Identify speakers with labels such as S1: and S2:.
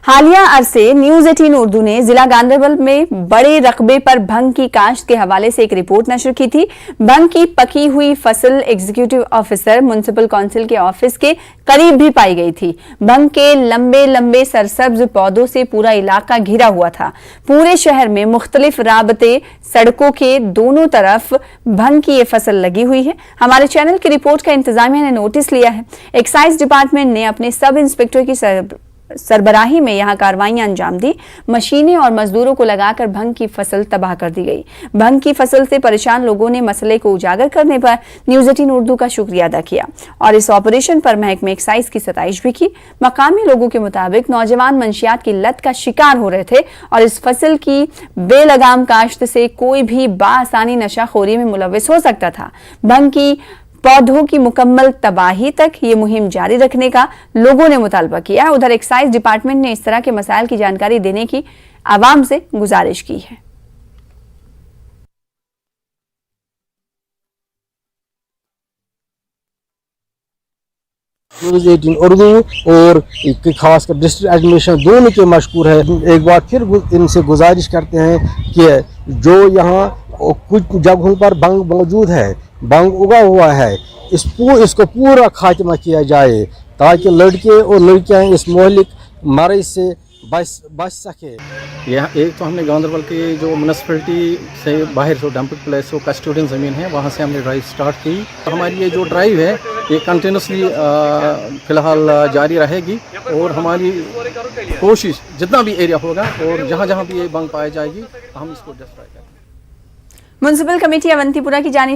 S1: हालिया अरसे न्यूज 18 उर्दू ने जिला गांधरबल में बड़े रकबे पर भंग की काश्त के हवाले से एक रिपोर्ट नशर की थी। भंग की पकी हुई फसल एग्जीक्यूटिव ऑफिसर म्युनिसिपल काउंसिल के ऑफिस के करीब भी पाई गई थी। भंग के लंबे लंबे सरसब्ज पौधों से पूरा इलाका घिरा हुआ था। पूरे शहर में मुख्तलिफ राबते सड़कों के दोनों तरफ भंग की ये फसल लगी हुई है। हमारे चैनल की रिपोर्ट का इंतजामिया ने नोटिस लिया है। एक्साइज डिपार्टमेंट ने अपने सब इंस्पेक्टर की सरबराही में यहां कार्रवाइयां अंजाम दी। मशीनें और मजदूरों को लगाकर भंग की फसल तबाह कर दी गई। भंग की फसल से परेशान लोगों ने मसले को उजागर करने पर न्यूज 18 उर्दू का शुक्रिया अदा किया और इस ऑपरेशन पर महकमे एक्साइज की सताइश भी की। मकामी लोगों के मुताबिक नौजवान मंशियात की लत का शिकार हो रहे थे और इस फसल की बेलगाम काश्त से कोई भी बाआसानी नशाखोरी में मुलव्विस हो सकता था। भंग की पौधों की मुकम्मल तबाही तक ये मुहिम जारी रखने का लोगों ने मुतालबा किया है। उधर एक्साइज डिपार्टमेंट ने इस तरह के मसाइल की जानकारी देने की आवाम से गुजारिश की है।
S2: न्यूज 18 उर्दू और खासकर डिस्ट्रिक्ट एडमिनिस्ट्रेशन दोनों के मशकूर है। एक बार फिर इनसे गुजारिश करते हैं कि जो यहाँ कुछ जगहों पर भंग मौजूद है, भंग उगा हुआ है, इसको पूरा खात्मा किया जाए ताकि लड़के और लड़कियां इस मोहलिक मर्ज से बच सके।
S3: यह एक तो हमने गांधरबल के जो म्यूनसिपलिटी से बाहर जो डंपिंग प्लेस जो कस्टोडियन ज़मीन है वहाँ से हमने ड्राइव स्टार्ट की। हमारी ये जो ड्राइव है ये कंटिन्यूसली फ़िलहाल जारी रहेगी और हमारी कोशिश जितना भी एरिया होगा और जहाँ जहाँ भी ये भंग पाई जाएगी हम इसको डिस्ट्रॉय करेंगे।
S1: म्युनिसिपल कमेटी अवंतीपुरा की जानिब